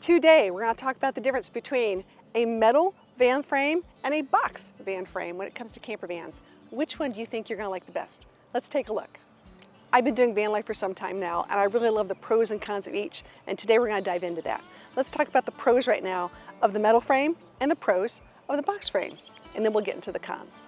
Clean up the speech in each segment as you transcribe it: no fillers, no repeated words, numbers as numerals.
Today, we're going to talk about the difference between a metal van frame and a box van frame when it comes to camper vans. Which one do you think you're going to like the best? Let's take a look. I've been doing van life for some time now, and I really love the pros and cons of each, and today we're going to dive into that. Let's talk about the pros right now of the metal frame and the pros of the box frame, and then we'll get into the cons.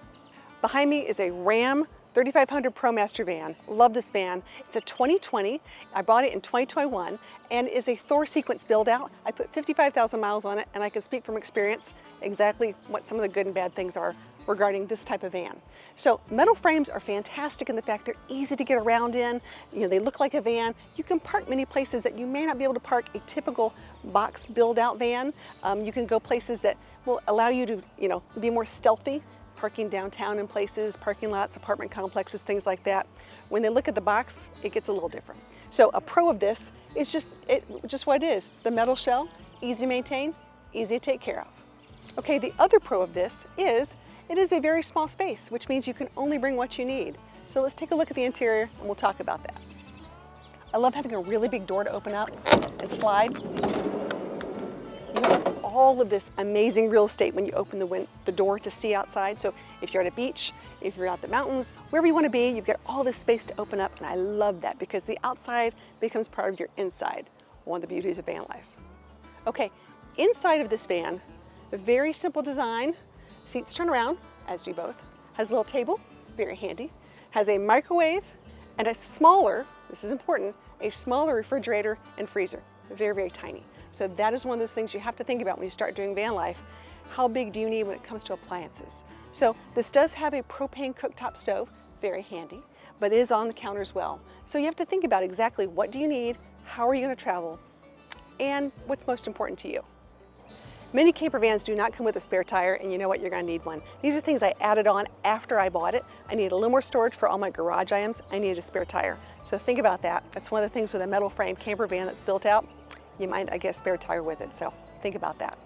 Behind me is a Ram 3500 ProMaster van. Love this van. It's a 2020. I bought it in 2021 and is a Thor sequence build out. I put 55,000 miles on it, and I can speak from experience exactly what some of the good and bad things are regarding this type of van. So metal frames are fantastic in the fact they're easy to get around in. They look like a van. You can park many places that you may not be able to park a typical box build out van. You can go places that will allow you to be more stealthy, parking downtown in places, parking lots, apartment complexes, things like that. When they look at the box, it gets a little different. So a pro of this is just what it is. The metal shell, easy to maintain, easy to take care of. Okay, the other pro of this is it is a very small space, which means you can only bring what you need. So let's take a look at the interior and we'll talk about that. I love having a really big door to open up and slide. You have all of this amazing real estate when you open the door to see outside. So if you're at a beach, if you're out in the mountains, wherever you want to be, you've got all this space to open up, and I love that because the outside becomes part of your inside. One of the beauties of van life. Okay, inside of this van, a very simple design. Seats turn around, as do both. Has a little table, very handy. Has a microwave and a smaller, this is important, a smaller refrigerator and freezer. Very, very tiny. So that is one of those things you have to think about when you start doing van life. How big do you need when it comes to appliances? So this does have a propane cooktop stove, very handy, but it is on the counter as well. So you have to think about exactly what do you need, how are you going to travel, and what's most important to you. Many camper vans do not come with a spare tire, and you know what, you're going to need one. These are things I added on after I bought it. I needed a little more storage for all my garage items. I needed a spare tire. So think about that. That's one of the things with a metal frame camper van that's built out. You might get a spare tire with it, so think about that.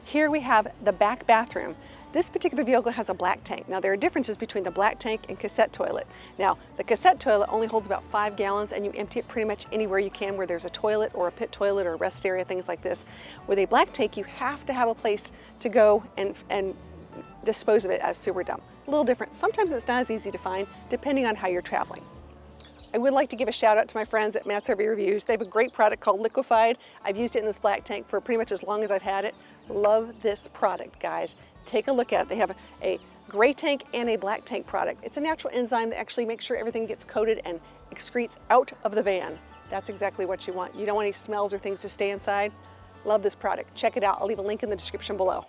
Here we have the back bathroom. This particular vehicle has a black tank. Now there are differences between the black tank and cassette toilet. Now the cassette toilet only holds about 5 gallons and you empty it pretty much anywhere you can where there's a toilet or a pit toilet or a rest area, things like this. With a black tank you have to have a place to go and dispose of it as sewer dump. A little different. Sometimes it's not as easy to find depending on how you're traveling. I would like to give a shout out to my friends at Matt's RV Reviews. They have a great product called Liquefied. I've used it in this black tank for pretty much as long as I've had it. Love this product, guys. Take a look at it. They have a gray tank and a black tank product. It's a natural enzyme that actually makes sure everything gets coated and excretes out of the van. That's exactly what you want. You don't want any smells or things to stay inside. Love this product. Check it out. I'll leave a link in the description below.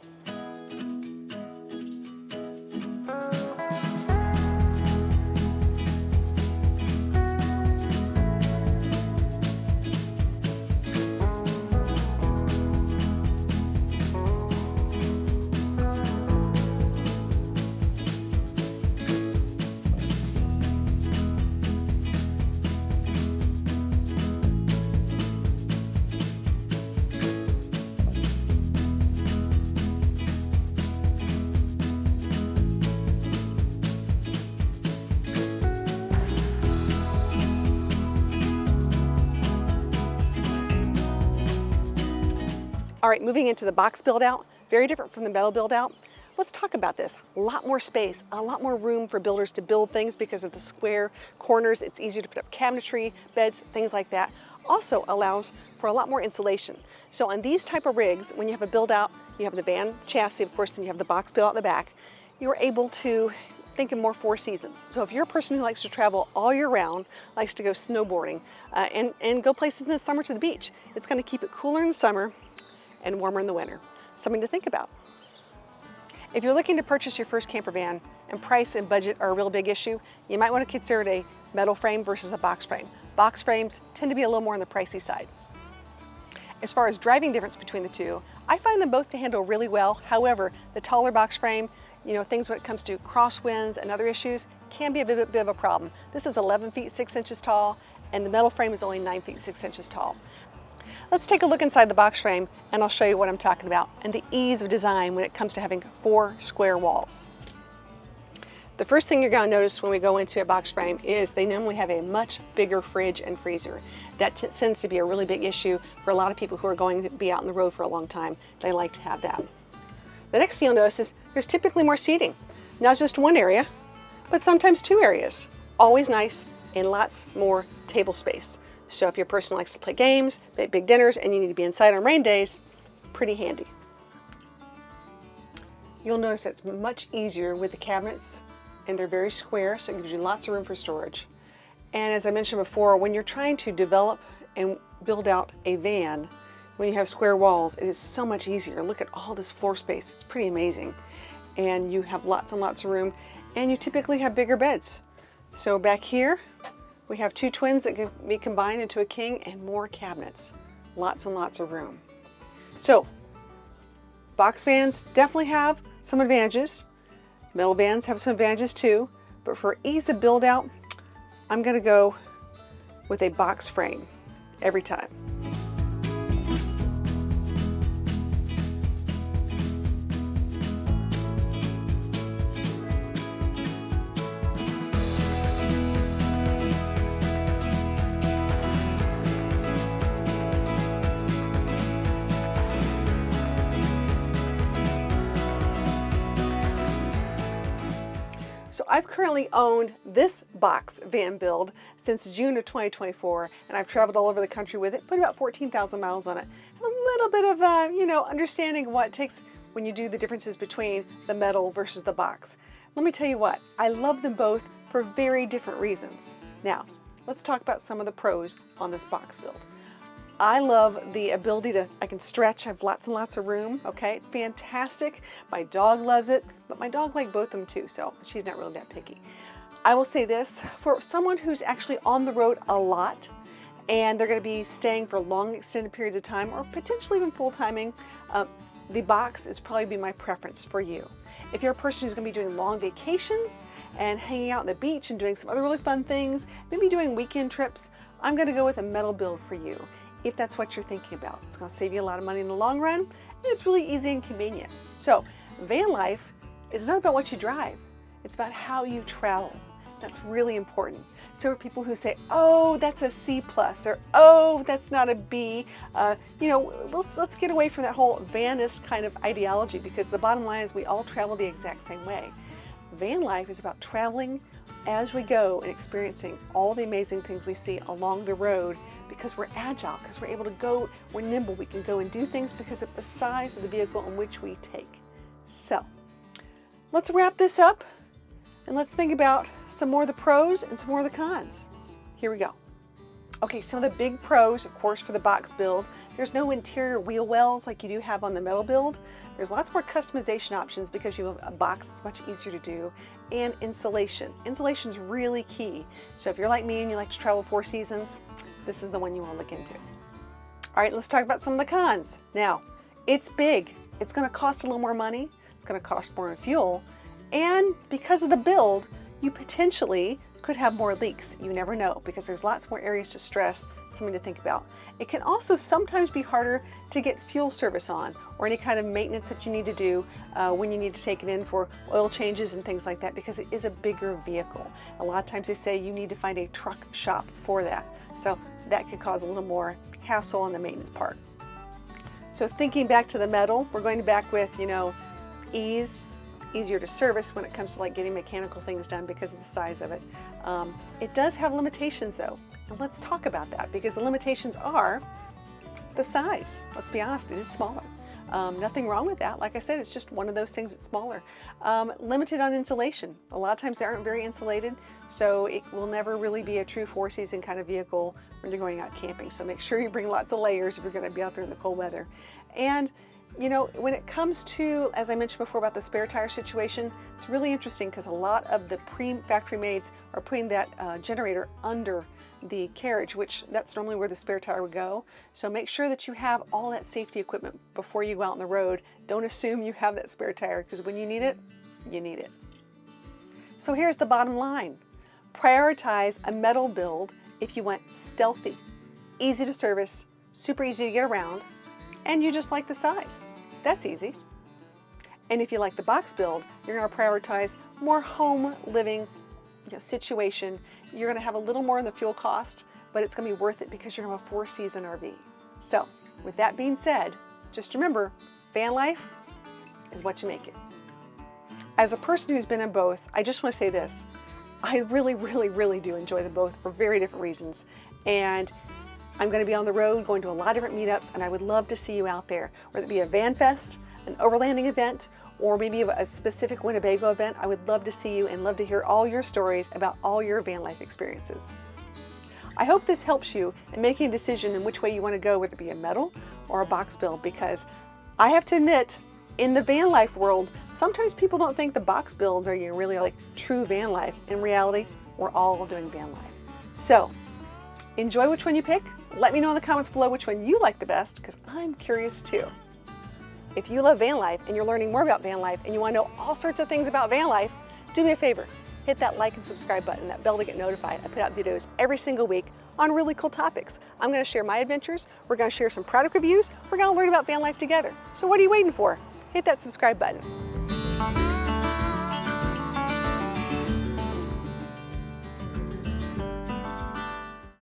All right, moving into the box build out, very different from the metal build out. Let's talk about this. A lot more space, a lot more room for builders to build things because of the square corners. It's easier to put up cabinetry, beds, things like that. Also allows for a lot more insulation. So on these type of rigs, when you have a build out, you have the van chassis, of course, then you have the box build out in the back, you're able to think of more 4 seasons. So if you're a person who likes to travel all year round, likes to go snowboarding, and go places in the summer to the beach, it's going to keep it cooler in the summer and warmer in the winter. Something to think about. If you're looking to purchase your first camper van and price and budget are a real big issue, you might want to consider a metal frame versus a box frame. Box frames tend to be a little more on the pricey side. As far as driving difference between the two, I find them both to handle really well. However, the taller box frame, things when it comes to crosswinds and other issues can be a bit of a problem. This is 11 feet 6 inches tall and the metal frame is only 9 feet 6 inches tall. Let's take a look inside the box frame and I'll show you what I'm talking about and the ease of design when it comes to having 4 square walls. The first thing you're going to notice when we go into a box frame is they normally have a much bigger fridge and freezer. That tends to be a really big issue for a lot of people who are going to be out on the road for a long time. They like to have that. The next thing you'll notice is there's typically more seating. Not just one area, but sometimes two areas. Always nice and lots more table space. So if you're a person who likes to play games, make big dinners, and you need to be inside on rain days, pretty handy. You'll notice it's much easier with the cabinets, and they're very square, so it gives you lots of room for storage. And as I mentioned before, when you're trying to develop and build out a van, when you have square walls, it is so much easier. Look at all this floor space. It's pretty amazing. And you have lots and lots of room, and you typically have bigger beds. So back here, we have two twins that can be combined into a king and more cabinets. Lots and lots of room. So, box vans definitely have some advantages. Metal vans have some advantages too, but for ease of build out, I'm going to go with a box frame every time. So I've currently owned this box van build since June of 2024, and I've traveled all over the country with it, put about 14,000 miles on it. Have a little bit of, understanding of what it takes when you do the differences between the metal versus the box. Let me tell you what, I love them both for very different reasons. Now, let's talk about some of the pros on this box build. I love the ability I can stretch, I have lots and lots of room, okay? It's fantastic. My dog loves it, but my dog likes both of them too, so she's not really that picky. I will say this, for someone who's actually on the road a lot, and they're gonna be staying for long extended periods of time, or potentially even full timing, the box is probably be my preference for you. If you're a person who's gonna be doing long vacations and hanging out on the beach and doing some other really fun things, maybe doing weekend trips, I'm gonna go with a metal build for you. If that's what you're thinking about. It's gonna save you a lot of money in the long run, and it's really easy and convenient. So, van life is not about what you drive, it's about how you travel. That's really important. So for people who say, oh, that's a C+, or oh, that's not a B, let's get away from that whole vanist kind of ideology, because the bottom line is we all travel the exact same way. Van life is about traveling as we go and experiencing all the amazing things we see along the road, because we're agile, because we're able to go, we're nimble, we can go and do things because of the size of the vehicle in which we take. So, let's wrap this up and let's think about some more of the pros and some more of the cons. Here we go. Okay, some of the big pros, of course, for the box build, there's no interior wheel wells like you do have on the metal build. There's lots more customization options because you have a box that's much easier to do, and insulation. Insulation is really key. So if you're like me and you like to travel 4 seasons, this is the one you want to look into. All right, let's talk about some of the cons. Now, it's big. It's going to cost a little more money. It's going to cost more in fuel. And because of the build, you potentially could have more leaks. You never know, because there's lots more areas to stress, something to think about. It can also sometimes be harder to get fuel service on, or any kind of maintenance that you need to do when you need to take it in for oil changes and things like that, because it is a bigger vehicle. A lot of times they say you need to find a truck shop for that. So that could cause a little more hassle on the maintenance part. So thinking back to the metal, we're going back with, ease, easier to service when it comes to like getting mechanical things done because of the size of it. It does have limitations though, and let's talk about that, because the limitations are the size. Let's be honest, it is smaller. Nothing wrong with that. Like I said, it's just one of those things that's smaller. Limited on insulation. A lot of times they aren't very insulated, so it will never really be a true 4-season kind of vehicle when you're going out camping. So make sure you bring lots of layers if you're going to be out there in the cold weather. And when it comes to, as I mentioned before about the spare tire situation, it's really interesting because a lot of the factory maids are putting that generator under the carriage, which that's normally where the spare tire would go. So make sure that you have all that safety equipment before you go out on the road. Don't assume you have that spare tire, because when you need it, you need it. So here's the bottom line. Prioritize a metal build if you want stealthy, easy to service, super easy to get around, and you just like the size. That's easy. And if you like the box build, you're going to prioritize more home living situation. You're going to have a little more in the fuel cost, but it's going to be worth it because you're going to have a 4-season RV. So with that being said, just remember, van life is what you make it. As a person who's been in both, I just want to say this. I really, really, really do enjoy them both for very different reasons. And I'm going to be on the road going to a lot of different meetups, and I would love to see you out there, whether it be a van fest, an overlanding event, or maybe a specific Winnebago event. I would love to see you and love to hear all your stories about all your van life experiences. I hope this helps you in making a decision in which way you want to go, whether it be a metal or a box build, because I have to admit, in the van life world, sometimes people don't think the box builds are really like true van life. In reality, we're all doing van life. So enjoy which one you pick. Let me know in the comments below which one you like the best, because I'm curious too. If you love van life and you're learning more about van life and you want to know all sorts of things about van life, do me a favor. Hit that like and subscribe button, that bell to get notified. I put out videos every single week on really cool topics. I'm going to share my adventures. We're going to share some product reviews. We're going to learn about van life together. So what are you waiting for? Hit that subscribe button.